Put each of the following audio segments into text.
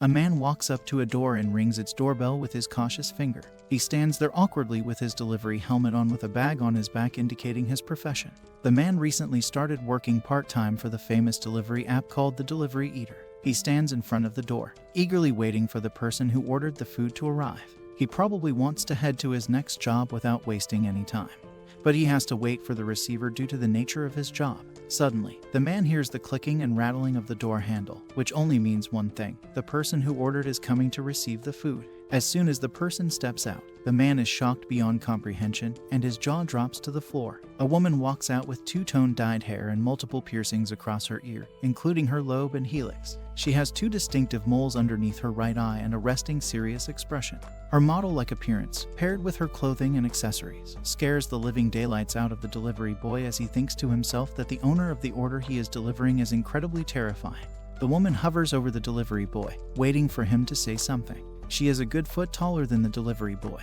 A man walks up to a door and rings its doorbell with his cautious finger. He stands there awkwardly with his delivery helmet on with a bag on his back indicating his profession. The man recently started working part-time for the famous delivery app called the Delivery Eater. He stands in front of the door, eagerly waiting for the person who ordered the food to arrive. He probably wants to head to his next job without wasting any time. But he has to wait for the receiver due to the nature of his job. Suddenly, the man hears the clicking and rattling of the door handle, which only means one thing: the person who ordered is coming to receive the food. As soon as the person steps out, the man is shocked beyond comprehension and his jaw drops to the floor. A woman walks out with two-tone dyed hair and multiple piercings across her ear, including her lobe and helix. She has two distinctive moles underneath her right eye and a resting serious expression. Her model-like appearance, paired with her clothing and accessories, scares the living daylights out of the delivery boy as he thinks to himself that the owner of the order he is delivering is incredibly terrifying. The woman hovers over the delivery boy, waiting for him to say something. She is a good foot taller than the delivery boy,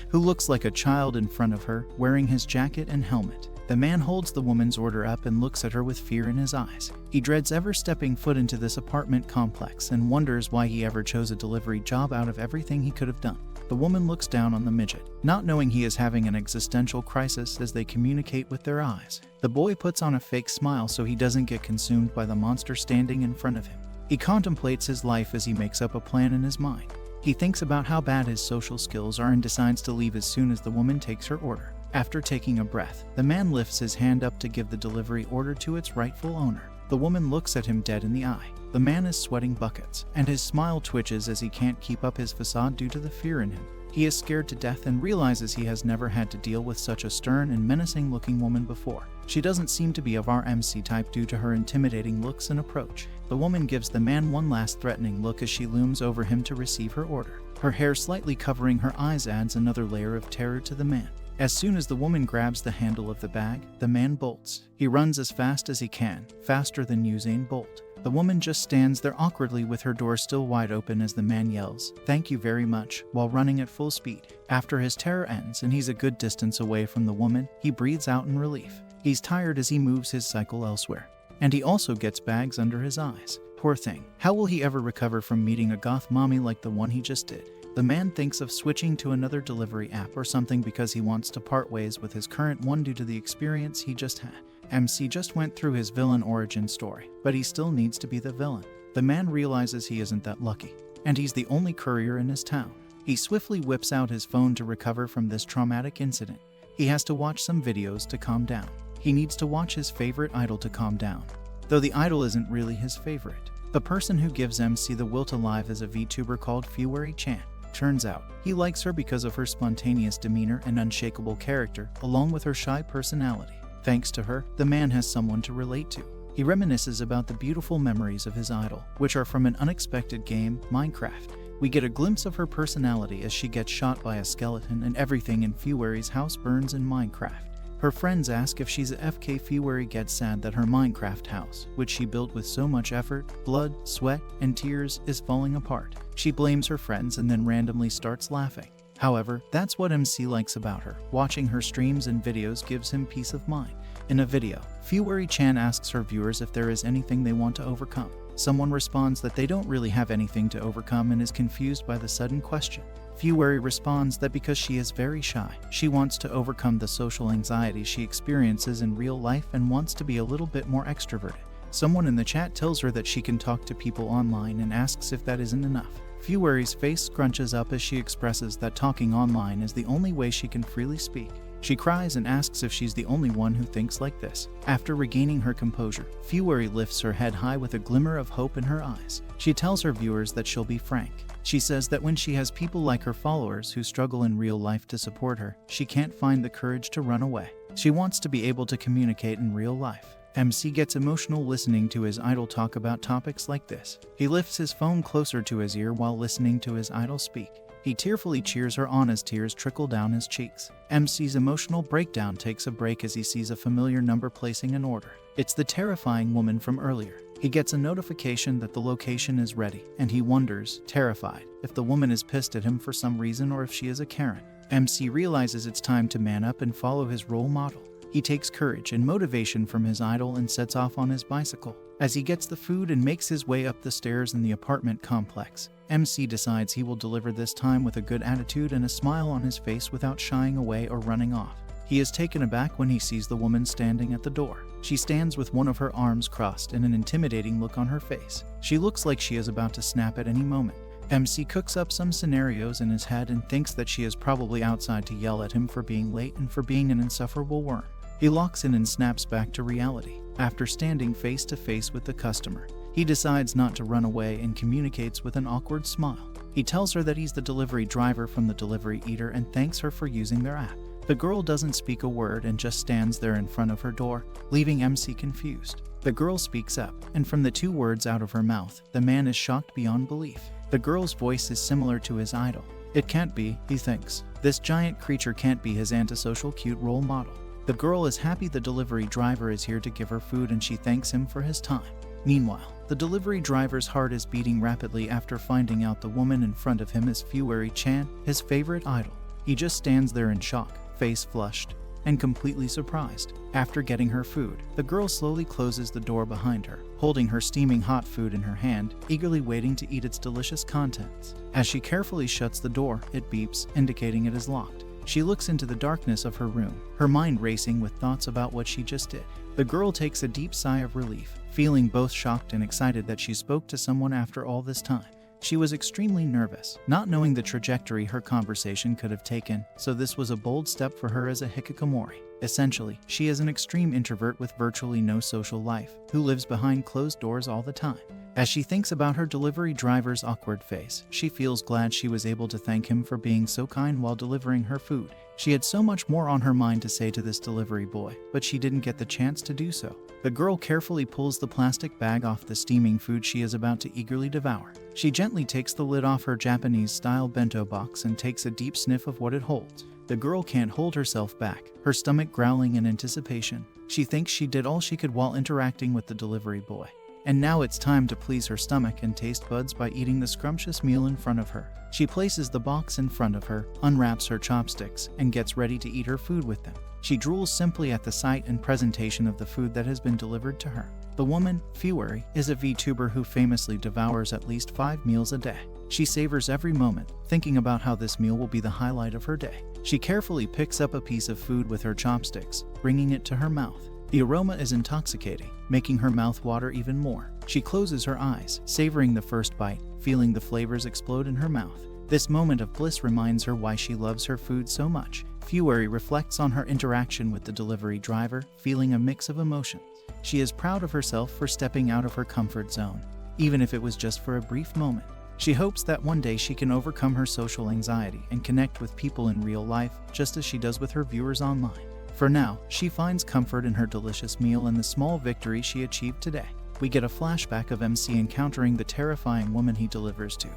who looks like a child in front of her, wearing his jacket and helmet. The man holds the woman's order up and looks at her with fear in his eyes. He dreads ever stepping foot into this apartment complex and wonders why he ever chose a delivery job out of everything he could have done. The woman looks down on the midget, not knowing he is having an existential crisis as they communicate with their eyes. The boy puts on a fake smile so he doesn't get consumed by the monster standing in front of him. He contemplates his life as he makes up a plan in his mind. He thinks about how bad his social skills are and decides to leave as soon as the woman takes her order. After taking a breath, the man lifts his hand up to give the delivery order to its rightful owner. The woman looks at him dead in the eye. The man is sweating buckets, and his smile twitches as he can't keep up his facade due to the fear in him. He is scared to death and realizes he has never had to deal with such a stern and menacing-looking woman before. She doesn't seem to be of our MC type due to her intimidating looks and approach. The woman gives the man one last threatening look as she looms over him to receive her order. Her hair slightly covering her eyes adds another layer of terror to the man. As soon as the woman grabs the handle of the bag, the man bolts. He runs as fast as he can, faster than Usain Bolt. The woman just stands there awkwardly with her door still wide open as the man yells, "Thank you very much," while running at full speed. After his terror ends and he's a good distance away from the woman, he breathes out in relief. He's tired as he moves his cycle elsewhere. And he also gets bags under his eyes. Poor thing. How will he ever recover from meeting a goth mommy like the one he just did? The man thinks of switching to another delivery app or something because he wants to part ways with his current one due to the experience he just had. MC just went through his villain origin story, but he still needs to be the villain. The man realizes he isn't that lucky, and he's the only courier in his town. He swiftly whips out his phone to recover from this traumatic incident. He has to watch some videos to calm down. He needs to watch his favorite idol to calm down, though the idol isn't really his favorite. The person who gives MC the will to live is a VTuber called Fuwari-chan. Turns out, he likes her because of her spontaneous demeanor and unshakable character, along with her shy personality. Thanks to her, the man has someone to relate to. He reminisces about the beautiful memories of his idol, which are from an unexpected game, Minecraft. We get a glimpse of her personality as she gets shot by a skeleton and everything in Fuwari's house burns in Minecraft. Her friends ask if she's a FK. Fuwari gets sad that her Minecraft house, which she built with so much effort, blood, sweat, and tears, is falling apart. She blames her friends and then randomly starts laughing. However, that's what MC likes about her. Watching her streams and videos gives him peace of mind. In a video, Fuwari-chan asks her viewers if there is anything they want to overcome. Someone responds that they don't really have anything to overcome and is confused by the sudden question. Fuwari responds that because she is very shy, she wants to overcome the social anxiety she experiences in real life and wants to be a little bit more extroverted. Someone in the chat tells her that she can talk to people online and asks if that isn't enough. Fuwari's face scrunches up as she expresses that talking online is the only way she can freely speak. She cries and asks if she's the only one who thinks like this. After regaining her composure, Fuwari lifts her head high with a glimmer of hope in her eyes. She tells her viewers that she'll be frank. She says that when she has people like her followers who struggle in real life to support her, she can't find the courage to run away. She wants to be able to communicate in real life. MC gets emotional listening to his idol talk about topics like this. He lifts his phone closer to his ear while listening to his idol speak. He tearfully cheers her on as tears trickle down his cheeks. MC's emotional breakdown takes a break as he sees a familiar number placing an order. It's the terrifying woman from earlier. He gets a notification that the location is ready, and he wonders, terrified, if the woman is pissed at him for some reason or if she is a Karen. MC realizes it's time to man up and follow his role model. He takes courage and motivation from his idol and sets off on his bicycle. As he gets the food and makes his way up the stairs in the apartment complex, MC decides he will deliver this time with a good attitude and a smile on his face without shying away or running off. He is taken aback when he sees the woman standing at the door. She stands with one of her arms crossed and an intimidating look on her face. She looks like she is about to snap at any moment. MC cooks up some scenarios in his head and thinks that she is probably outside to yell at him for being late and for being an insufferable worm. He locks in and snaps back to reality. After standing face to face with the customer, he decides not to run away and communicates with an awkward smile. He tells her that he's the delivery driver from the delivery eater and thanks her for using their app. The girl doesn't speak a word and just stands there in front of her door, leaving MC confused. The girl speaks up, and from the 2 words out of her mouth, the man is shocked beyond belief. The girl's voice is similar to his idol. It can't be, he thinks. This giant creature can't be his antisocial cute role model. The girl is happy the delivery driver is here to give her food and she thanks him for his time. Meanwhile, the delivery driver's heart is beating rapidly after finding out the woman in front of him is Fueri-chan, his favorite idol. He just stands there in shock, face flushed, and completely surprised. After getting her food, the girl slowly closes the door behind her, holding her steaming hot food in her hand, eagerly waiting to eat its delicious contents. As she carefully shuts the door, it beeps, indicating it is locked. She looks into the darkness of her room, her mind racing with thoughts about what she just did. The girl takes a deep sigh of relief, feeling both shocked and excited that she spoke to someone after all this time. She was extremely nervous, not knowing the trajectory her conversation could have taken, so this was a bold step for her as a hikikomori. Essentially, she is an extreme introvert with virtually no social life, who lives behind closed doors all the time. As she thinks about her delivery driver's awkward face, she feels glad she was able to thank him for being so kind while delivering her food. She had so much more on her mind to say to this delivery boy, but she didn't get the chance to do so. The girl carefully pulls the plastic bag off the steaming food she is about to eagerly devour. She gently takes the lid off her Japanese-style bento box and takes a deep sniff of what it holds. The girl can't hold herself back, her stomach growling in anticipation. She thinks she did all she could while interacting with the delivery boy. And now it's time to please her stomach and taste buds by eating the scrumptious meal in front of her. She places the box in front of her, unwraps her chopsticks, and gets ready to eat her food with them. She drools simply at the sight and presentation of the food that has been delivered to her. The woman, Fueri, is a VTuber who famously devours at least 5 meals a day. She savors every moment, thinking about how this meal will be the highlight of her day. She carefully picks up a piece of food with her chopsticks, bringing it to her mouth. The aroma is intoxicating, making her mouth water even more. She closes her eyes, savoring the first bite, feeling the flavors explode in her mouth. This moment of bliss reminds her why she loves her food so much. Fueri reflects on her interaction with the delivery driver, feeling a mix of emotions. She is proud of herself for stepping out of her comfort zone, even if it was just for a brief moment. She hopes that one day she can overcome her social anxiety and connect with people in real life, just as she does with her viewers online. For now, she finds comfort in her delicious meal and the small victory she achieved today. We get a flashback of MC encountering the terrifying woman he delivers to,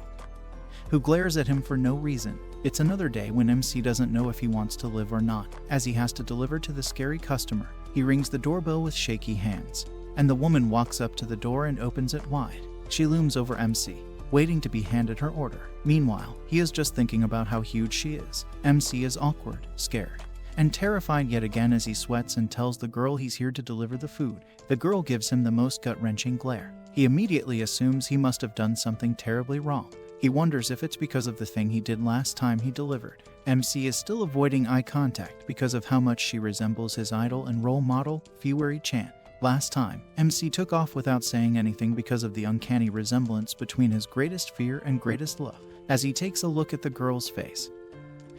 who glares at him for no reason. It's another day when MC doesn't know if he wants to live or not, as he has to deliver to the scary customer. He rings the doorbell with shaky hands, and the woman walks up to the door and opens it wide. She looms over MC, waiting to be handed her order. Meanwhile, he is just thinking about how huge she is. MC is awkward, scared, and terrified yet again as he sweats and tells the girl he's here to deliver the food. The girl gives him the most gut-wrenching glare. He immediately assumes he must have done something terribly wrong. He wonders if it's because of the thing he did last time he delivered. MC is still avoiding eye contact because of how much she resembles his idol and role model, Fueri-chan. Last time, MC took off without saying anything because of the uncanny resemblance between his greatest fear and greatest love. As he takes a look at the girl's face,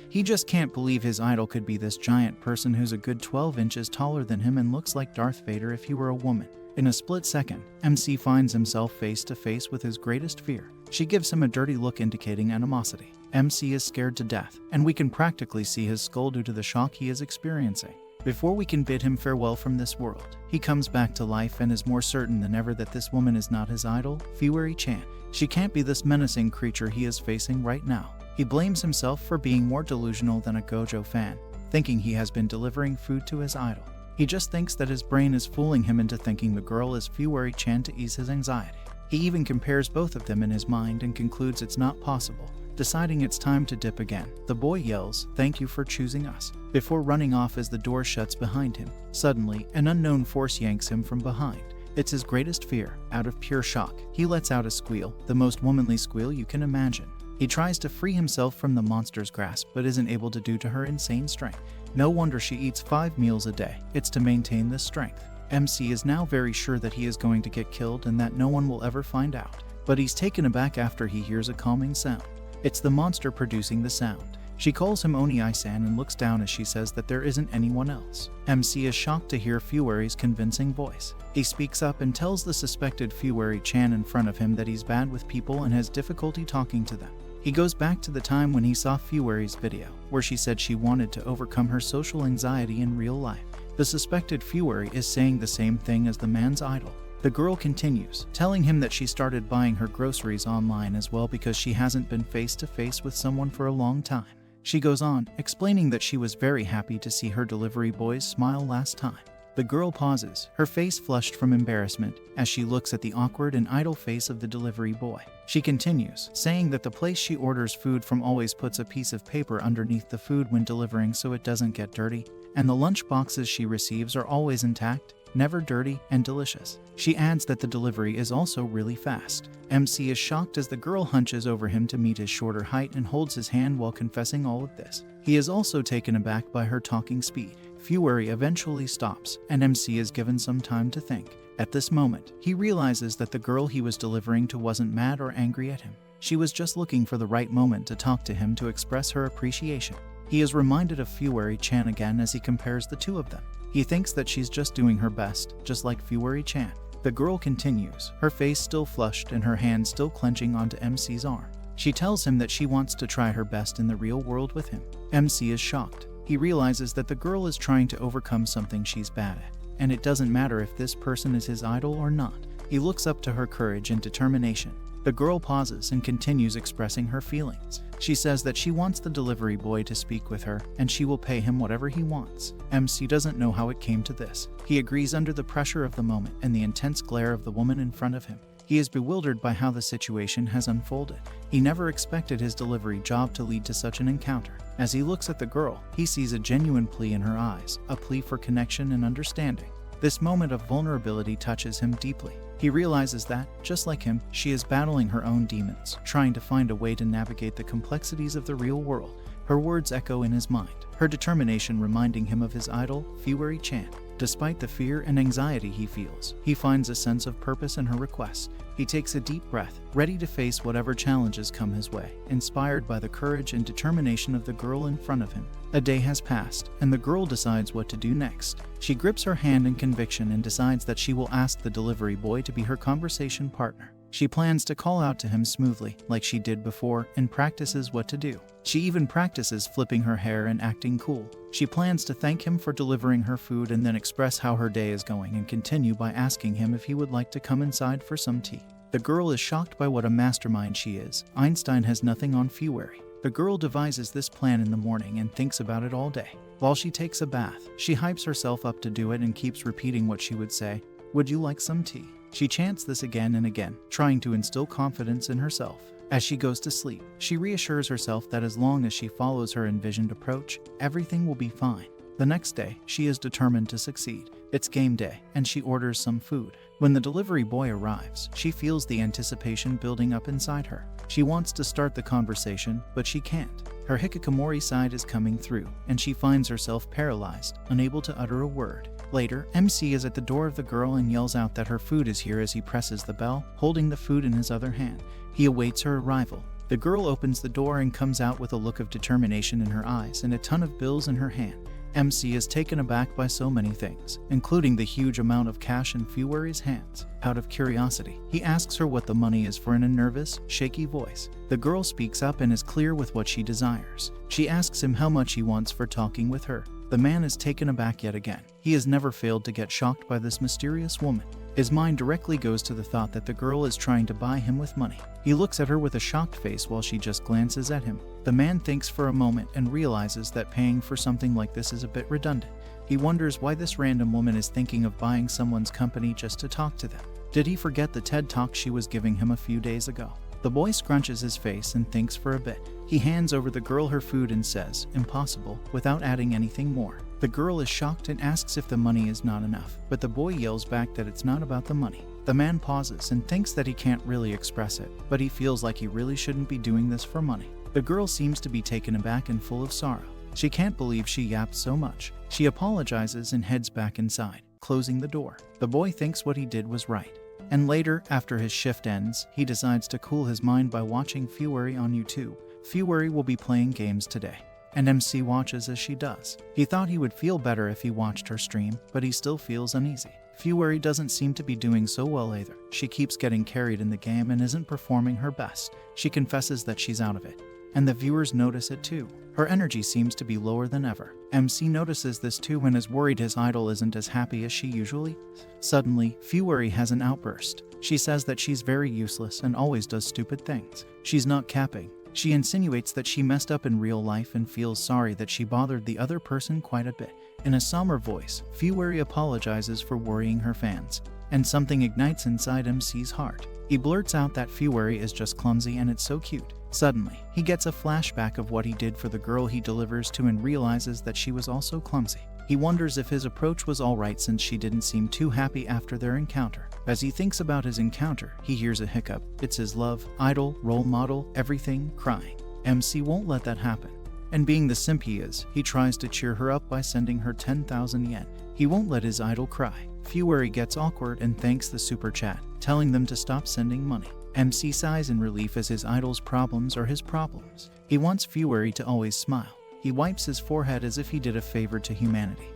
he just can't believe his idol could be this giant person who's a good 12 inches taller than him and looks like Darth Vader if he were a woman. In a split second, MC finds himself face to face with his greatest fear. She gives him a dirty look indicating animosity. MC is scared to death, and we can practically see his skull due to the shock he is experiencing. Before we can bid him farewell from this world, he comes back to life and is more certain than ever that this woman is not his idol, Fueri-chan. She can't be this menacing creature he is facing right now. He blames himself for being more delusional than a Gojo fan, thinking he has been delivering food to his idol. He just thinks that his brain is fooling him into thinking the girl is Fueri-chan to ease his anxiety. He even compares both of them in his mind and concludes it's not possible. Deciding it's time to dip again, the boy yells, "Thank you for choosing us," before running off as the door shuts behind him. Suddenly, an unknown force yanks him from behind. It's his greatest fear. Out of pure shock, he lets out a squeal, the most womanly squeal you can imagine. He tries to free himself from the monster's grasp but isn't able to due to her insane strength. No wonder she eats 5 meals a day. It's to maintain this strength. MC is now very sure that he is going to get killed and that no one will ever find out. But he's taken aback after he hears a calming sound. It's the monster producing the sound. She calls him Oniichan and looks down as she says that there isn't anyone else. MC is shocked to hear Fuwary's convincing voice. He speaks up and tells the suspected Fuwary-chan in front of him that he's bad with people and has difficulty talking to them. He goes back to the time when he saw Fuwary's video, where she said she wanted to overcome her social anxiety in real life. The suspected Fuwary is saying the same thing as the man's idol. The girl continues, telling him that she started buying her groceries online as well because she hasn't been face to face with someone for a long time. She goes on, explaining that she was very happy to see her delivery boy's smile last time. The girl pauses, her face flushed from embarrassment, as she looks at the awkward and idle face of the delivery boy. She continues, saying that the place she orders food from always puts a piece of paper underneath the food when delivering so it doesn't get dirty, and the lunch boxes she receives are always intact, never dirty, and delicious. She adds that the delivery is also really fast. MC is shocked as the girl hunches over him to meet his shorter height and holds his hand while confessing all of this. He is also taken aback by her talking speed. Fuwary eventually stops, and MC is given some time to think. At this moment, he realizes that the girl he was delivering to wasn't mad or angry at him. She was just looking for the right moment to talk to him to express her appreciation. He is reminded of Fuwary-chan again as he compares the two of them. He thinks that she's just doing her best, just like Fuwary-chan. The girl continues, her face still flushed and her hand still clenching onto MC's arm. She tells him that she wants to try her best in the real world with him. MC is shocked. He realizes that the girl is trying to overcome something she's bad at, and it doesn't matter if this person is his idol or not. He looks up to her courage and determination. The girl pauses and continues expressing her feelings. She says that she wants the delivery boy to speak with her, and she will pay him whatever he wants. MC doesn't know how it came to this. He agrees under the pressure of the moment and the intense glare of the woman in front of him. He is bewildered by how the situation has unfolded. He never expected his delivery job to lead to such an encounter. As he looks at the girl, he sees a genuine plea in her eyes, a plea for connection and understanding. This moment of vulnerability touches him deeply. He realizes that, just like him, she is battling her own demons, trying to find a way to navigate the complexities of the real world. Her words echo in his mind, her determination reminding him of his idol, Fuwary-chan. Despite the fear and anxiety he feels, he finds a sense of purpose in her request. He takes a deep breath, ready to face whatever challenges come his way, inspired by the courage and determination of the girl in front of him. A day has passed, and the girl decides what to do next. She grips her hand in conviction and decides that she will ask the delivery boy to be her conversation partner. She plans to call out to him smoothly, like she did before, and practices what to do. She even practices flipping her hair and acting cool. She plans to thank him for delivering her food and then express how her day is going and continue by asking him if he would like to come inside for some tea. The girl is shocked by what a mastermind she is. Einstein has nothing on Fuwary. The girl devises this plan in the morning and thinks about it all day. While she takes a bath, she hypes herself up to do it and keeps repeating what she would say. "Would you like some tea?" She chants this again and again, trying to instill confidence in herself. As she goes to sleep, she reassures herself that as long as she follows her envisioned approach, everything will be fine. The next day, she is determined to succeed. It's game day, and she orders some food. When the delivery boy arrives, she feels the anticipation building up inside her. She wants to start the conversation, but she can't. Her hikikomori side is coming through, and she finds herself paralyzed, unable to utter a word. Later, MC is at the door of the girl and yells out that her food is here as he presses the bell, holding the food in his other hand. He awaits her arrival. The girl opens the door and comes out with a look of determination in her eyes and a ton of bills in her hand. MC is taken aback by so many things, including the huge amount of cash in Fuwary's hands. Out of curiosity, he asks her what the money is for in a nervous, shaky voice. The girl speaks up and is clear with what she desires. She asks him how much he wants for talking with her. The man is taken aback yet again. He has never failed to get shocked by this mysterious woman. His mind directly goes to the thought that the girl is trying to buy him with money. He looks at her with a shocked face while she just glances at him. The man thinks for a moment and realizes that paying for something like this is a bit redundant. He wonders why this random woman is thinking of buying someone's company just to talk to them. Did he forget the TED Talk she was giving him a few days ago? The boy scrunches his face and thinks for a bit. He hands over the girl her food and says, "Impossible," without adding anything more. The The girl is shocked and asks if the money is not enough, but the boy yells back that it's not about the money. The man pauses and thinks that he can't really express it, but he feels like he really shouldn't be doing this for money. The girl seems to be taken aback and full of sorrow. She can't believe she yapped so much. She apologizes and heads back inside, closing the door. The boy thinks what he did was right. And later, after his shift ends, he decides to cool his mind by watching Fury on YouTube. Fury will be playing games today, and MC watches as she does. He thought he would feel better if he watched her stream, but he still feels uneasy. Fury doesn't seem to be doing so well either. She keeps getting carried in the game and isn't performing her best. She confesses that she's out of it, and the viewers notice it too. Her energy seems to be lower than ever. MC notices this too and is worried his idol isn't as happy as she usually is. Suddenly, Fury has an outburst. She says that she's very useless and always does stupid things. She's not capping. She insinuates that she messed up in real life and feels sorry that she bothered the other person quite a bit. In a somber voice, Fury apologizes for worrying her fans, and something ignites inside MC's heart. He blurts out that Fury is just clumsy and it's so cute. Suddenly, he gets a flashback of what he did for the girl he delivers to and realizes that she was also clumsy. He wonders if his approach was alright since she didn't seem too happy after their encounter. As he thinks about his encounter, he hears a hiccup. It's his love, idol, role model, everything, crying. MC won't let that happen. And being the simp he is, he tries to cheer her up by sending her 10,000 yen. He won't let his idol cry. Fury gets awkward and thanks the super chat, telling them to stop sending money. MC sighs in relief as his idol's problems are his problems. He wants Fury to always smile. He wipes his forehead as if he did a favor to humanity,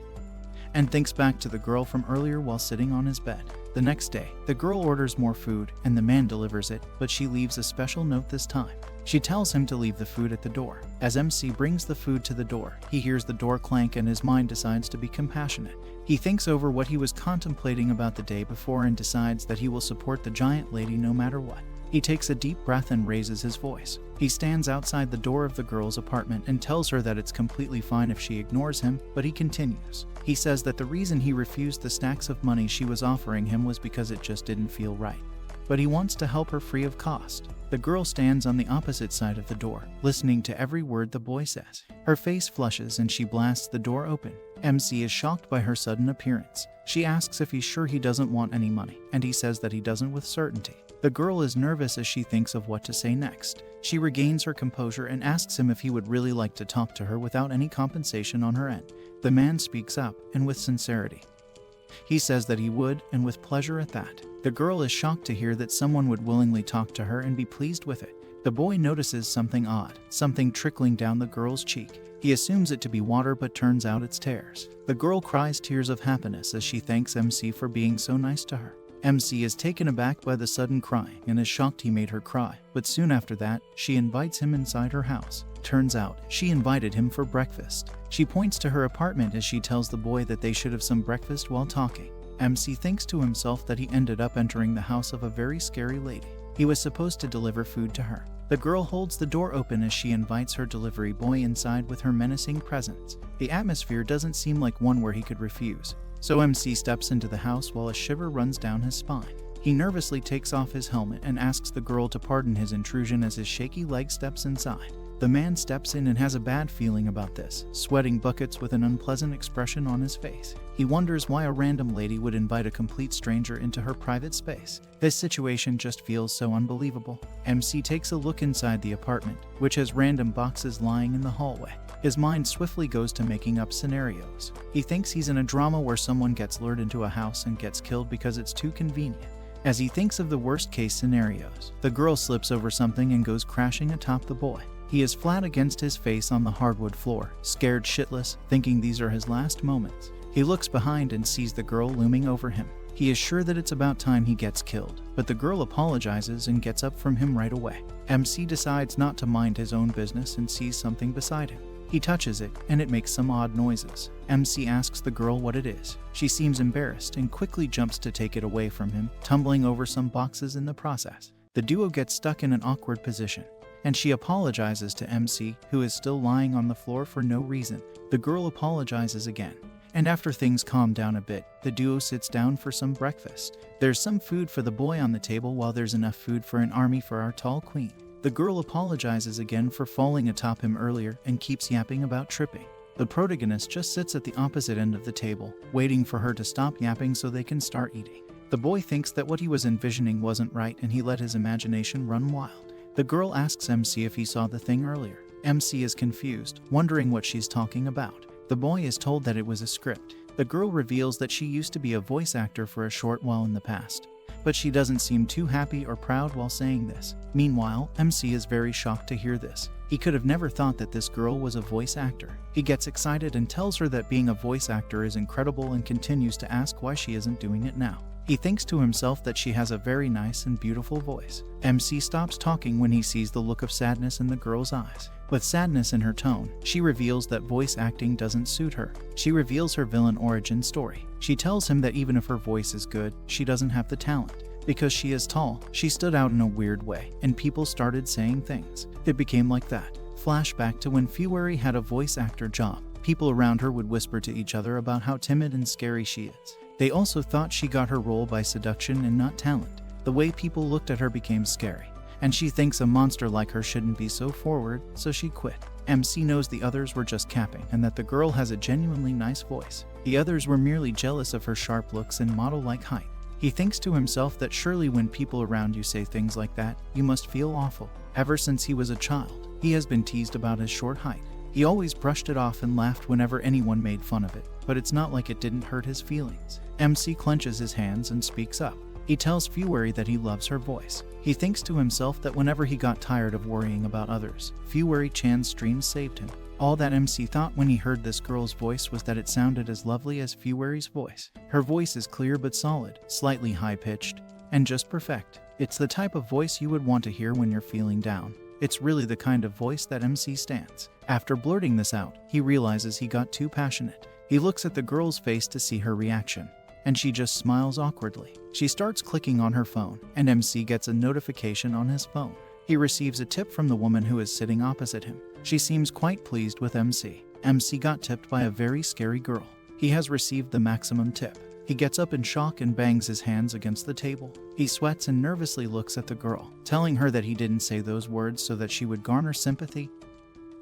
and thinks back to the girl from earlier while sitting on his bed. The next day, the girl orders more food and the man delivers it, but she leaves a special note this time. She tells him to leave the food at the door. As MC brings the food to the door, he hears the door clank and his mind decides to be compassionate. He thinks over what he was contemplating about the day before and decides that he will support the giant lady no matter what. He takes a deep breath and raises his voice. He stands outside the door of the girl's apartment and tells her that it's completely fine if she ignores him, but he continues. He says that the reason he refused the stacks of money she was offering him was because it just didn't feel right. But he wants to help her free of cost. The girl stands on the opposite side of the door, listening to every word the boy says. Her face flushes and she blasts the door open. MC is shocked by her sudden appearance. She asks if he's sure he doesn't want any money, and he says that he doesn't with certainty. The girl is nervous as she thinks of what to say next. She regains her composure and asks him if he would really like to talk to her without any compensation on her end. The man speaks up, and with sincerity. He says that he would, and with pleasure at that. The girl is shocked to hear that someone would willingly talk to her and be pleased with it. The boy notices something odd, something trickling down the girl's cheek. He assumes it to be water, but turns out it's tears. The girl cries tears of happiness as she thanks MC for being so nice to her. MC is taken aback by the sudden crying and is shocked he made her cry, but soon after that, she invites him inside her house. Turns out, she invited him for breakfast. She points to her apartment as she tells the boy that they should have some breakfast while talking. MC thinks to himself that he ended up entering the house of a very scary lady. He was supposed to deliver food to her. The girl holds the door open as she invites her delivery boy inside with her menacing presence. The atmosphere doesn't seem like one where he could refuse. So MC steps into the house while a shiver runs down his spine. He nervously takes off his helmet and asks the girl to pardon his intrusion as his shaky leg steps inside. The man steps in and has a bad feeling about this, sweating buckets with an unpleasant expression on his face. He wonders why a random lady would invite a complete stranger into her private space. This situation just feels so unbelievable. MC takes a look inside the apartment, which has random boxes lying in the hallway. His mind swiftly goes to making up scenarios. He thinks he's in a drama where someone gets lured into a house and gets killed because it's too convenient. As he thinks of the worst-case scenarios, the girl slips over something and goes crashing atop the boy. He is flat against his face on the hardwood floor, scared shitless, thinking these are his last moments. He looks behind and sees the girl looming over him. He is sure that it's about time he gets killed, but the girl apologizes and gets up from him right away. MC decides not to mind his own business and sees something beside him. He touches it, and it makes some odd noises. MC asks the girl what it is. She seems embarrassed and quickly jumps to take it away from him, tumbling over some boxes in the process. The duo gets stuck in an awkward position, and she apologizes to MC, who is still lying on the floor for no reason. The girl apologizes again, and after things calm down a bit, the duo sits down for some breakfast. There's some food for the boy on the table while there's enough food for an army for our tall queen. The girl apologizes again for falling atop him earlier and keeps yapping about tripping. The protagonist just sits at the opposite end of the table, waiting for her to stop yapping so they can start eating. The boy thinks that what he was envisioning wasn't right and he let his imagination run wild. The girl asks MC if he saw the thing earlier. MC is confused, wondering what she's talking about. The boy is told that it was a script. The girl reveals that she used to be a voice actor for a short while in the past, but she doesn't seem too happy or proud while saying this. Meanwhile, MC is very shocked to hear this. He could have never thought that this girl was a voice actor. He gets excited and tells her that being a voice actor is incredible and continues to ask why she isn't doing it now. He thinks to himself that she has a very nice and beautiful voice. MC stops talking when he sees the look of sadness in the girl's eyes. With sadness in her tone, she reveals that voice acting doesn't suit her. She reveals her villain origin story. She tells him that even if her voice is good, she doesn't have the talent. Because she is tall, she stood out in a weird way, and people started saying things. It became like that. Flashback to when Fewary had a voice actor job. People around her would whisper to each other about how timid and scary she is. They also thought she got her role by seduction and not talent. The way people looked at her became scary, and she thinks a monster like her shouldn't be so forward, so she quit. MC knows the others were just capping and that the girl has a genuinely nice voice. The others were merely jealous of her sharp looks and model-like height. He thinks to himself that surely when people around you say things like that, you must feel awful. Ever since he was a child, he has been teased about his short height. He always brushed it off and laughed whenever anyone made fun of it, but it's not like it didn't hurt his feelings. MC clenches his hands and speaks up. He tells Fewary that he loves her voice. He thinks to himself that whenever he got tired of worrying about others, Fewary-chan's streams saved him. All that MC thought when he heard this girl's voice was that it sounded as lovely as Fewary's voice. Her voice is clear but solid, slightly high-pitched, and just perfect. It's the type of voice you would want to hear when you're feeling down. It's really the kind of voice that MC stands. After blurting this out, he realizes he got too passionate. He looks at the girl's face to see her reaction, and she just smiles awkwardly. She starts clicking on her phone, and MC gets a notification on his phone. He receives a tip from the woman who is sitting opposite him. She seems quite pleased with MC. MC got tipped by a very scary girl. He has received the maximum tip. He gets up in shock and bangs his hands against the table. He sweats and nervously looks at the girl, telling her that he didn't say those words so that she would garner sympathy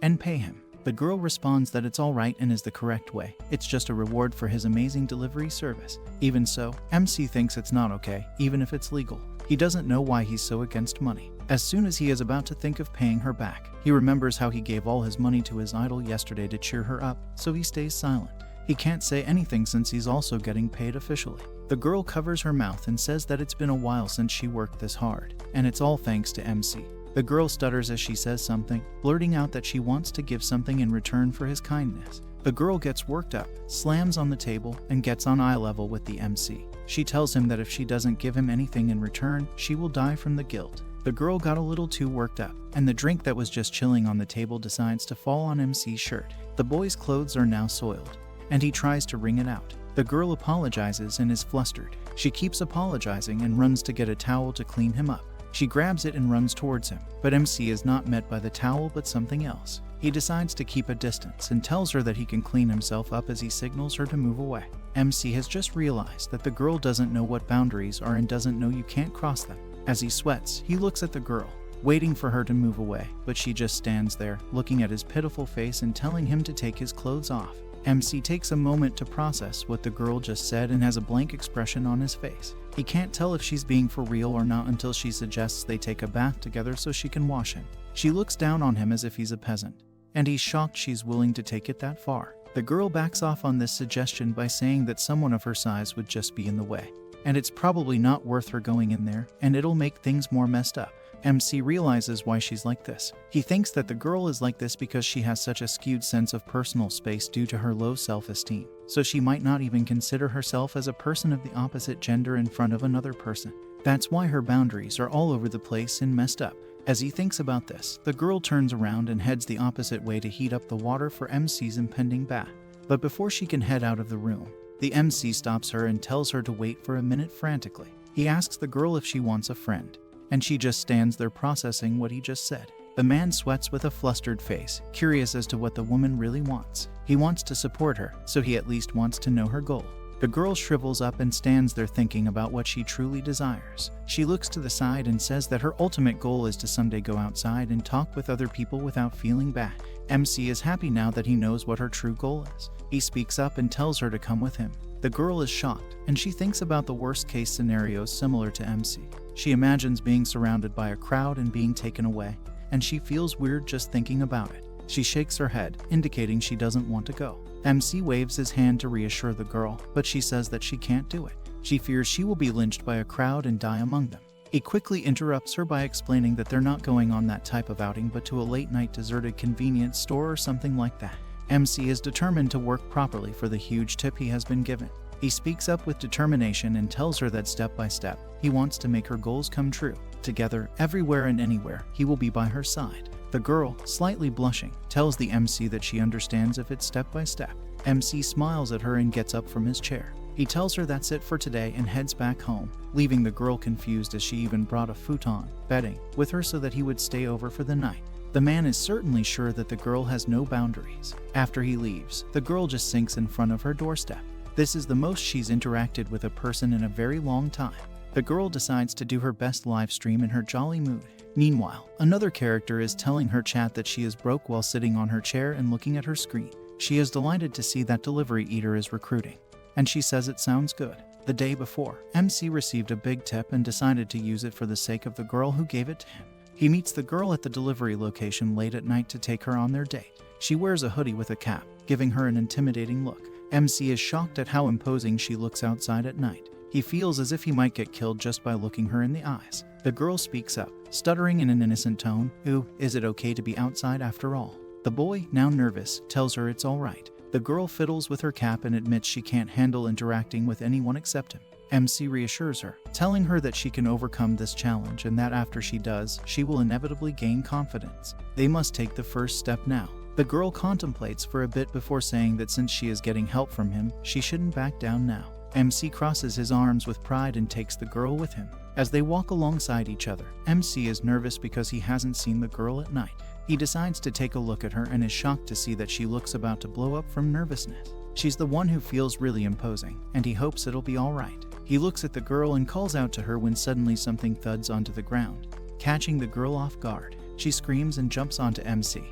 and pay him. The girl responds that it's alright and is the correct way. It's just a reward for his amazing delivery service. Even so, MC thinks it's not okay, even if it's legal. He doesn't know why he's so against money. As soon as he is about to think of paying her back, he remembers how he gave all his money to his idol yesterday to cheer her up, so he stays silent. He can't say anything since he's also getting paid officially. The girl covers her mouth and says that it's been a while since she worked this hard, and it's all thanks to MC. The girl stutters as she says something, blurting out that she wants to give something in return for his kindness. The girl gets worked up, slams on the table, and gets on eye level with the MC. She tells him that if she doesn't give him anything in return, she will die from the guilt. The girl got a little too worked up, and the drink that was just chilling on the table decides to fall on MC's shirt. The boy's clothes are now soiled, and he tries to wring it out. The girl apologizes and is flustered. She keeps apologizing and runs to get a towel to clean him up. She grabs it and runs towards him, but MC is not met by the towel but something else. He decides to keep a distance and tells her that he can clean himself up as he signals her to move away. MC has just realized that the girl doesn't know what boundaries are and doesn't know you can't cross them. As he sweats, he looks at the girl, waiting for her to move away, but she just stands there, looking at his pitiful face and telling him to take his clothes off. MC takes a moment to process what the girl just said and has a blank expression on his face. He can't tell if she's being for real or not until she suggests they take a bath together so she can wash him. She looks down on him as if he's a peasant, and he's shocked she's willing to take it that far. The girl backs off on this suggestion by saying that someone of her size would just be in the way, and it's probably not worth her going in there, and it'll make things more messed up. MC realizes why she's like this. He thinks that the girl is like this because she has such a skewed sense of personal space due to her low self-esteem, so she might not even consider herself as a person of the opposite gender in front of another person. That's why her boundaries are all over the place and messed up. As he thinks about this, the girl turns around and heads the opposite way to heat up the water for MC's impending bath. But before she can head out of the room, the MC stops her and tells her to wait for a minute frantically. He asks the girl if she wants a friend, and she just stands there processing what he just said. The man sweats with a flustered face, curious as to what the woman really wants. He wants to support her, so he at least wants to know her goal. The girl shrivels up and stands there thinking about what she truly desires. She looks to the side and says that her ultimate goal is to someday go outside and talk with other people without feeling bad. MC is happy now that he knows what her true goal is. He speaks up and tells her to come with him. The girl is shocked, and she thinks about the worst-case scenarios similar to MC. She imagines being surrounded by a crowd and being taken away, and she feels weird just thinking about it. She shakes her head, indicating she doesn't want to go. MC waves his hand to reassure the girl, but she says that she can't do it. She fears she will be lynched by a crowd and die among them. He quickly interrupts her by explaining that they're not going on that type of outing but to a late-night deserted convenience store or something like that. MC is determined to work properly for the huge tip he has been given. He speaks up with determination and tells her that step by step, he wants to make her goals come true. Together, everywhere and anywhere, he will be by her side. The girl, slightly blushing, tells the MC that she understands if it's step by step. MC smiles at her and gets up from his chair. He tells her that's it for today and heads back home, leaving the girl confused as she even brought a futon, bedding, with her so that he would stay over for the night. The man is certainly sure that the girl has no boundaries. After he leaves, the girl just sinks in front of her doorstep. This is the most she's interacted with a person in a very long time. The girl decides to do her best live stream in her jolly mood. Meanwhile, another character is telling her chat that she is broke while sitting on her chair and looking at her screen. She is delighted to see that Delivery Eater is recruiting, and she says it sounds good. The day before, MC received a big tip and decided to use it for the sake of the girl who gave it to him. He meets the girl at the delivery location late at night to take her on their date. She wears a hoodie with a cap, giving her an intimidating look. MC is shocked at how imposing she looks outside at night. He feels as if he might get killed just by looking her in the eyes. The girl speaks up, stuttering in an innocent tone, "Ooh, is it okay to be outside after all?" The boy, now nervous, tells her it's all right. The girl fiddles with her cap and admits she can't handle interacting with anyone except him. MC reassures her, telling her that she can overcome this challenge and that after she does, she will inevitably gain confidence. They must take the first step now. The girl contemplates for a bit before saying that since she is getting help from him, she shouldn't back down now. MC crosses his arms with pride and takes the girl with him. As they walk alongside each other, MC is nervous because he hasn't seen the girl at night. He decides to take a look at her and is shocked to see that she looks about to blow up from nervousness. She's the one who feels really imposing, and he hopes it'll be all right. He looks at the girl and calls out to her when suddenly something thuds onto the ground, catching the girl off guard. She screams and jumps onto MC,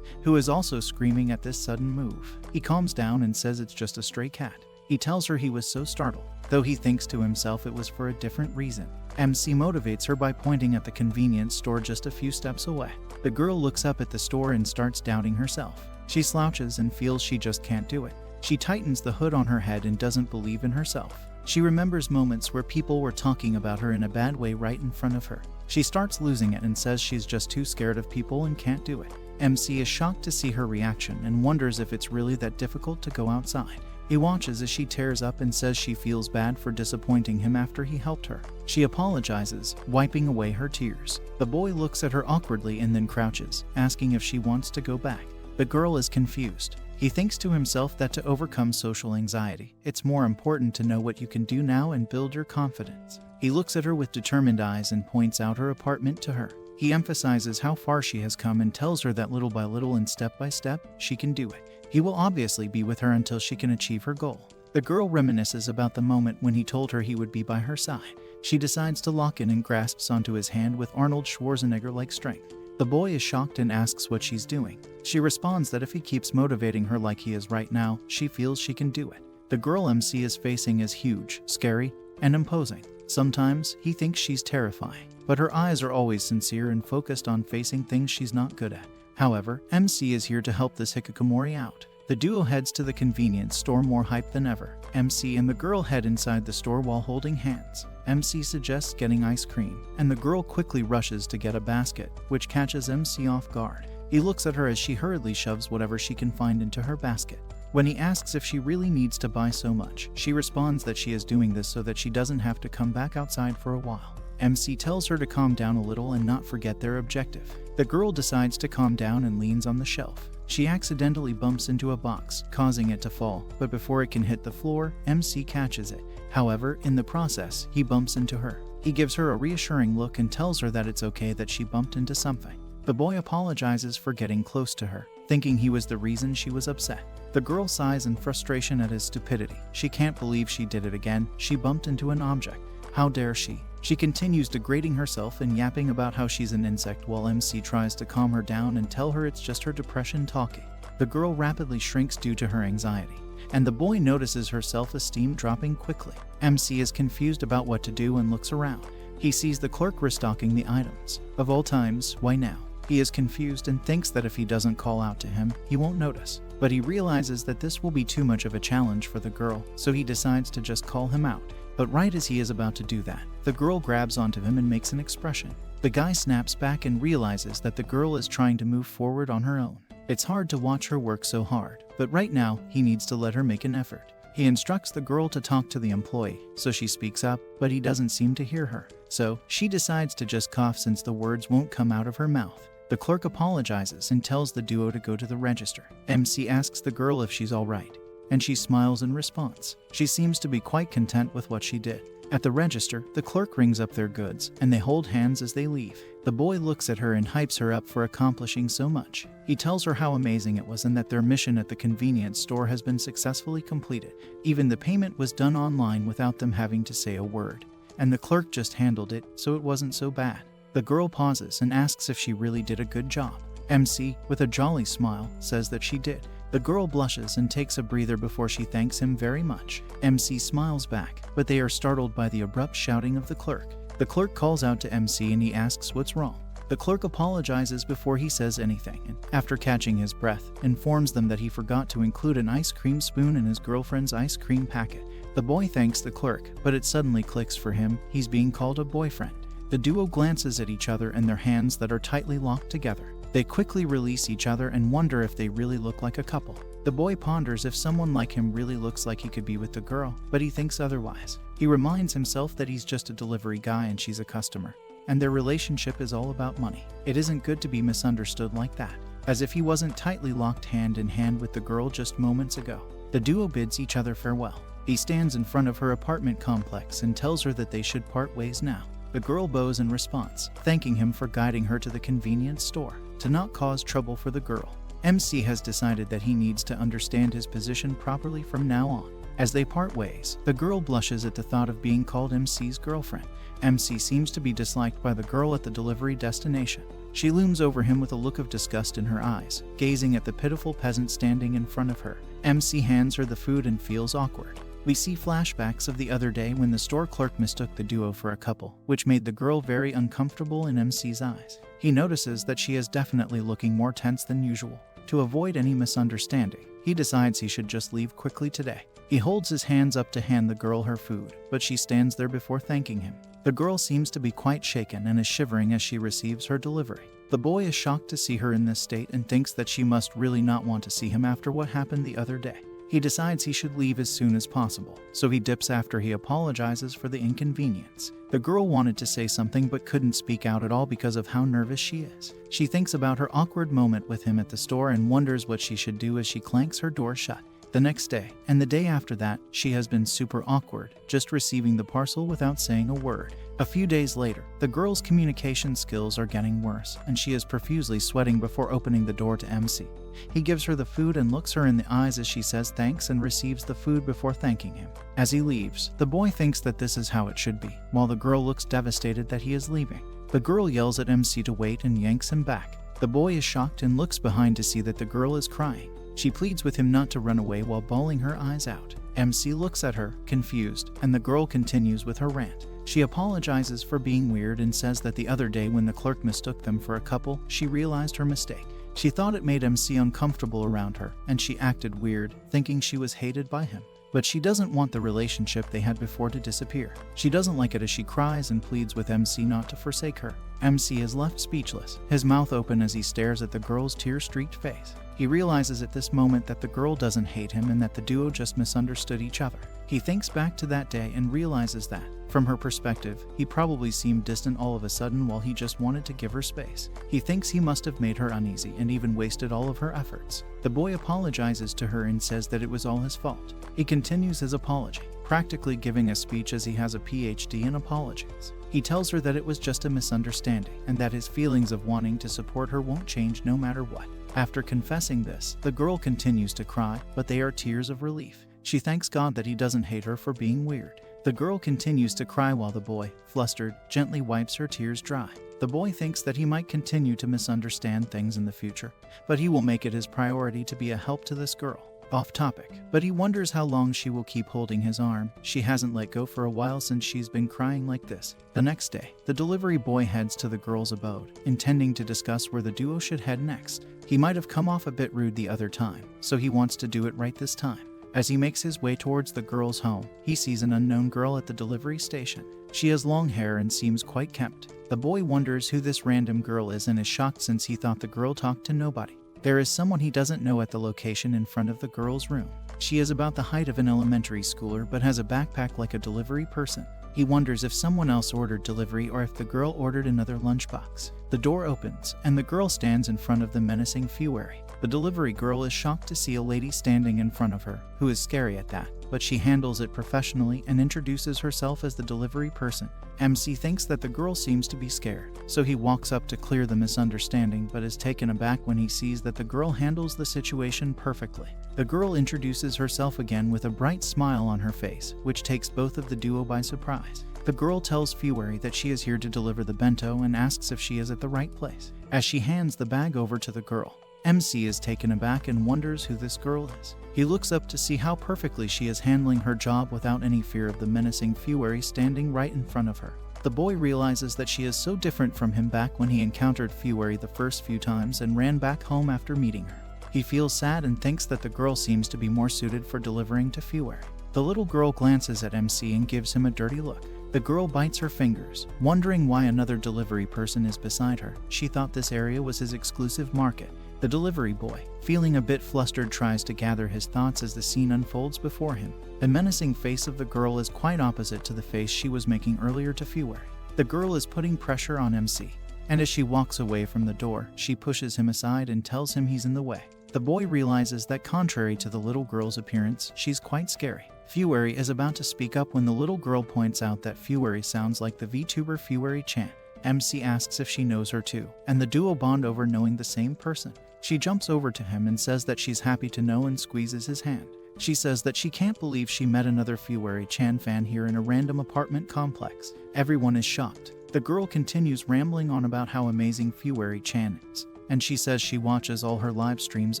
who is also screaming at this sudden move. He calms down and says it's just a stray cat. He tells her he was so startled, though he thinks to himself it was for a different reason. MC motivates her by pointing at the convenience store just a few steps away. The girl looks up at the store and starts doubting herself. She slouches and feels she just can't do it. She tightens the hood on her head and doesn't believe in herself. She remembers moments where people were talking about her in a bad way right in front of her. She starts losing it and says she's just too scared of people and can't do it. MC is shocked to see her reaction and wonders if it's really that difficult to go outside. He watches as she tears up and says she feels bad for disappointing him after he helped her. She apologizes, wiping away her tears. The boy looks at her awkwardly and then crouches, asking if she wants to go back. The girl is confused. He thinks to himself that to overcome social anxiety, it's more important to know what you can do now and build your confidence. He looks at her with determined eyes and points out her apartment to her. He emphasizes how far she has come and tells her that little by little and step by step, she can do it. He will obviously be with her until she can achieve her goal. The girl reminisces about the moment when he told her he would be by her side. She decides to lock in and grasps onto his hand with Arnold Schwarzenegger-like strength. The boy is shocked and asks what she's doing. She responds that if he keeps motivating her like he is right now, she feels she can do it. The girl MC is facing is huge, scary, and imposing. Sometimes he thinks she's terrifying, but her eyes are always sincere and focused on facing things she's not good at. However, MC is here to help this hikikomori out. The duo heads to the convenience store more hyped than ever. MC and the girl head inside the store while holding hands. MC suggests getting ice cream, and the girl quickly rushes to get a basket, which catches MC off guard. He looks at her as she hurriedly shoves whatever she can find into her basket. When he asks if she really needs to buy so much, she responds that she is doing this so that she doesn't have to come back outside for a while. MC tells her to calm down a little and not forget their objective. The girl decides to calm down and leans on the shelf. She accidentally bumps into a box, causing it to fall, but before it can hit the floor, MC catches it. However, in the process, he bumps into her. He gives her a reassuring look and tells her that it's okay that she bumped into something. The boy apologizes for getting close to her. thinking he was the reason she was upset. The girl sighs in frustration at his stupidity. She can't believe she did it again. She bumped into an object. How dare she? She continues degrading herself and yapping about how she's an insect while MC tries to calm her down and tell her it's just her depression talking. The girl rapidly shrinks due to her anxiety, and the boy notices her self-esteem dropping quickly. MC is confused about what to do and looks around. He sees the clerk restocking the items. Of all times, why now? He is confused and thinks that if he doesn't call out to him, he won't notice. But he realizes that this will be too much of a challenge for the girl, so he decides to just call him out. But right as he is about to do that, the girl grabs onto him and makes an expression. The guy snaps back and realizes that the girl is trying to move forward on her own. It's hard to watch her work so hard, but right now, he needs to let her make an effort. He instructs the girl to talk to the employee, so she speaks up, but he doesn't seem to hear her. So, she decides to just cough since the words won't come out of her mouth. The clerk apologizes and tells the duo to go to the register. MC asks the girl if she's alright, and she smiles in response. She seems to be quite content with what she did. At the register, the clerk rings up their goods, and they hold hands as they leave. The boy looks at her and hypes her up for accomplishing so much. He tells her how amazing it was and that their mission at the convenience store has been successfully completed. Even the payment was done online without them having to say a word. And the clerk just handled it, so it wasn't so bad. The girl pauses and asks if she really did a good job. MC, with a jolly smile, says that she did. The girl blushes and takes a breather before she thanks him very much. MC smiles back, but they are startled by the abrupt shouting of the clerk. The clerk calls out to MC and he asks what's wrong. The clerk apologizes before he says anything, and after catching his breath, informs them that he forgot to include an ice cream spoon in his girlfriend's ice cream packet. The boy thanks the clerk, but it suddenly clicks for him. He's being called a boyfriend. The duo glances at each other and their hands that are tightly locked together. They quickly release each other and wonder if they really look like a couple. The boy ponders if someone like him really looks like he could be with the girl, but he thinks otherwise. He reminds himself that he's just a delivery guy and she's a customer, and their relationship is all about money. It isn't good to be misunderstood like that, as if he wasn't tightly locked hand in hand with the girl just moments ago. The duo bids each other farewell. He stands in front of her apartment complex and tells her that they should part ways now. The girl bows in response, thanking him for guiding her to the convenience store. To not cause trouble for the girl, MC has decided that he needs to understand his position properly from now on. As they part ways, the girl blushes at the thought of being called MC's girlfriend. MC seems to be disliked by the girl at the delivery destination. She looms over him with a look of disgust in her eyes, gazing at the pitiful peasant standing in front of her. MC hands her the food and feels awkward. We see flashbacks of the other day when the store clerk mistook the duo for a couple, which made the girl very uncomfortable in MC's eyes. He notices that she is definitely looking more tense than usual. To avoid any misunderstanding, he decides he should just leave quickly today. He holds his hands up to hand the girl her food, but she stands there before thanking him. The girl seems to be quite shaken and is shivering as she receives her delivery. The boy is shocked to see her in this state and thinks that she must really not want to see him after what happened the other day. He decides he should leave as soon as possible, so he dips after he apologizes for the inconvenience. The girl wanted to say something but couldn't speak out at all because of how nervous she is. She thinks about her awkward moment with him at the store and wonders what she should do as she clanks her door shut. The next day, and the day after that, she has been super awkward, just receiving the parcel without saying a word. A few days later, the girl's communication skills are getting worse, and she is profusely sweating before opening the door to MC. He gives her the food and looks her in the eyes as she says thanks and receives the food before thanking him. As he leaves, the boy thinks that this is how it should be, while the girl looks devastated that he is leaving. The girl yells at MC to wait and yanks him back. The boy is shocked and looks behind to see that the girl is crying. She pleads with him not to run away while bawling her eyes out. MC looks at her, confused, and the girl continues with her rant. She apologizes for being weird and says that the other day when the clerk mistook them for a couple, she realized her mistake. She thought it made MC uncomfortable around her, and she acted weird, thinking she was hated by him. But she doesn't want the relationship they had before to disappear. She doesn't like it as she cries and pleads with MC not to forsake her. MC is left speechless, his mouth open as he stares at the girl's tear-streaked face. He realizes at this moment that the girl doesn't hate him and that the duo just misunderstood each other. He thinks back to that day and realizes that, from her perspective, he probably seemed distant all of a sudden while he just wanted to give her space. He thinks he must have made her uneasy and even wasted all of her efforts. The boy apologizes to her and says that it was all his fault. He continues his apology, practically giving a speech as he has a PhD in apologies. He tells her that it was just a misunderstanding and that his feelings of wanting to support her won't change no matter what. After confessing this, the girl continues to cry, but they are tears of relief. She thanks God that he doesn't hate her for being weird. The girl continues to cry while the boy, flustered, gently wipes her tears dry. The boy thinks that he might continue to misunderstand things in the future, but he will make it his priority to be a help to this girl. Off topic, but he wonders how long she will keep holding his arm. She hasn't let go for a while since she's been crying like this. The next day, the delivery boy heads to the girl's abode, intending to discuss where the duo should head next. He might have come off a bit rude the other time, so he wants to do it right this time. As he makes his way towards the girl's home, he sees an unknown girl at the delivery station. She has long hair and seems quite kempt. The boy wonders who this random girl is and is shocked since he thought the girl talked to nobody. There is someone he doesn't know at the location in front of the girl's room. She is about the height of an elementary schooler but has a backpack like a delivery person. He wonders if someone else ordered delivery or if the girl ordered another lunchbox. The door opens, and the girl stands in front of the menacing Fury. The delivery girl is shocked to see a lady standing in front of her, who is scary at that, but she handles it professionally and introduces herself as the delivery person. MC thinks that the girl seems to be scared, so he walks up to clear the misunderstanding but is taken aback when he sees that the girl handles the situation perfectly. The girl introduces herself again with a bright smile on her face, which takes both of the duo by surprise. The girl tells Fury that she is here to deliver the bento and asks if she is at the right place. As she hands the bag over to the girl, MC is taken aback and wonders who this girl is. He looks up to see how perfectly she is handling her job without any fear of the menacing Fury standing right in front of her. The boy realizes that she is so different from him back when he encountered Fury the first few times and ran back home after meeting her. He feels sad and thinks that the girl seems to be more suited for delivering to Fury. The little girl glances at MC and gives him a dirty look. The girl bites her fingers, wondering why another delivery person is beside her. She thought this area was his exclusive market. The delivery boy, feeling a bit flustered, tries to gather his thoughts as the scene unfolds before him. The menacing face of the girl is quite opposite to the face she was making earlier to Fury. The girl is putting pressure on MC, and as she walks away from the door, she pushes him aside and tells him he's in the way. The boy realizes that contrary to the little girl's appearance, she's quite scary. Fury is about to speak up when the little girl points out that Fury sounds like the VTuber Fury-chan. MC asks if she knows her too, and the duo bond over knowing the same person. She jumps over to him and says that she's happy to know and squeezes his hand. She says that she can't believe she met another Fury-chan fan here in a random apartment complex. Everyone is shocked. The girl continues rambling on about how amazing Fury-chan is, and she says she watches all her live streams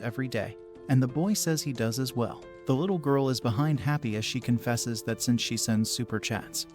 every day, and the boy says he does as well. The little girl is behind happy as she confesses that since she sends super chats,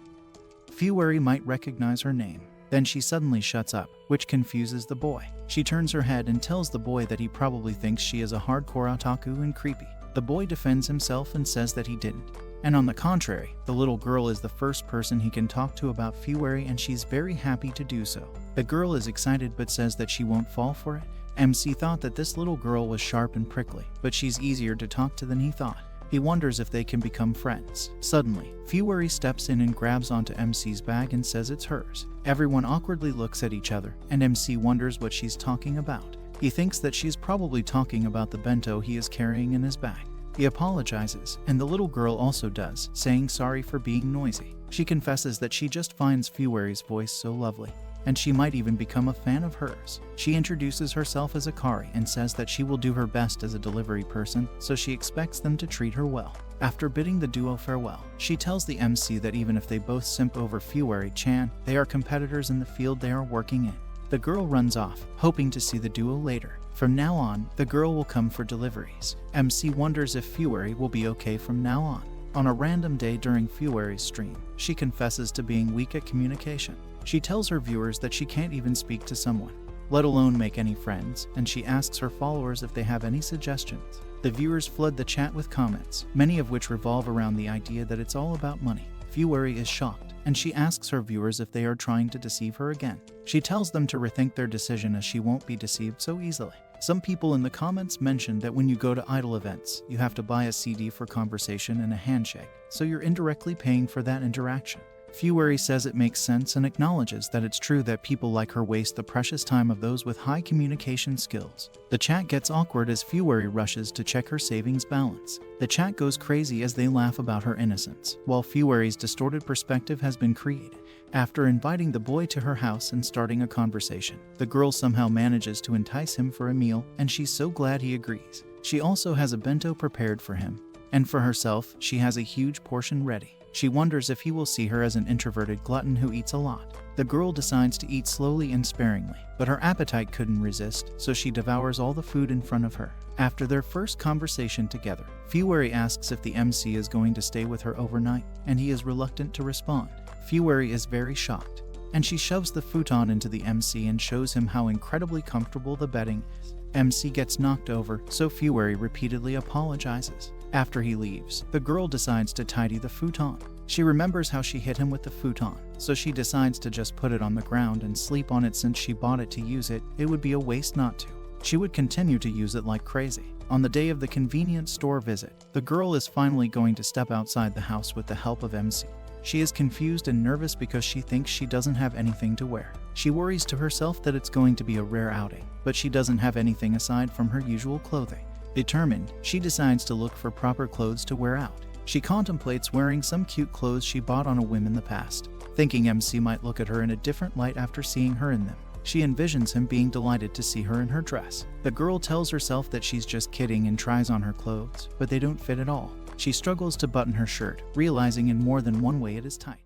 Fury might recognize her name. Then she suddenly shuts up, which confuses the boy. She turns her head and tells the boy that he probably thinks she is a hardcore otaku and creepy. The boy defends himself and says that he didn't. And on the contrary, the little girl is the first person he can talk to about Fury and she's very happy to do so. The girl is excited but says that she won't fall for it. MC thought that this little girl was sharp and prickly, but she's easier to talk to than he thought. He wonders if they can become friends. Suddenly, Fury steps in and grabs onto MC's bag and says it's hers. Everyone awkwardly looks at each other, and MC wonders what she's talking about. He thinks that she's probably talking about the bento he is carrying in his bag. He apologizes, and the little girl also does, saying sorry for being noisy. She confesses that she just finds Fury's voice so lovely, and she might even become a fan of hers. She introduces herself as Akari and says that she will do her best as a delivery person, so she expects them to treat her well. After bidding the duo farewell, she tells the MC that even if they both simp over Fury-chan, they are competitors in the field they are working in. The girl runs off, hoping to see the duo later. From now on, the girl will come for deliveries. MC wonders if Fury will be okay from now on. On a random day during Fury's stream, she confesses to being weak at communication. She tells her viewers that she can't even speak to someone, let alone make any friends, and she asks her followers if they have any suggestions. The viewers flood the chat with comments, many of which revolve around the idea that it's all about money. Fury is shocked, and she asks her viewers if they are trying to deceive her again. She tells them to rethink their decision as she won't be deceived so easily. Some people in the comments mentioned that when you go to idol events, you have to buy a CD for conversation and a handshake, so you're indirectly paying for that interaction. February says it makes sense and acknowledges that it's true that people like her waste the precious time of those with high communication skills. The chat gets awkward as February rushes to check her savings balance. The chat goes crazy as they laugh about her innocence, while February's distorted perspective has been created. After inviting the boy to her house and starting a conversation, the girl somehow manages to entice him for a meal, and she's so glad he agrees. She also has a bento prepared for him, and for herself, she has a huge portion ready. She wonders if he will see her as an introverted glutton who eats a lot. The girl decides to eat slowly and sparingly, but her appetite couldn't resist, so she devours all the food in front of her. After their first conversation together, February asks if the MC is going to stay with her overnight, and he is reluctant to respond. February is very shocked, and she shoves the futon into the MC and shows him how incredibly comfortable the bedding is. MC gets knocked over, so February repeatedly apologizes. After he leaves, the girl decides to tidy the futon. She remembers how she hit him with the futon, so she decides to just put it on the ground and sleep on it. Since she bought it to use it, it would be a waste not to. She would continue to use it like crazy. On the day of the convenience store visit, the girl is finally going to step outside the house with the help of MC. She is confused and nervous because she thinks she doesn't have anything to wear. She worries to herself that it's going to be a rare outing, but she doesn't have anything aside from her usual clothing. Determined, she decides to look for proper clothes to wear out. She contemplates wearing some cute clothes she bought on a whim in the past, thinking MC might look at her in a different light after seeing her in them. She envisions him being delighted to see her in her dress. The girl tells herself that she's just kidding and tries on her clothes, but they don't fit at all. She struggles to button her shirt, realizing in more than one way it is tight.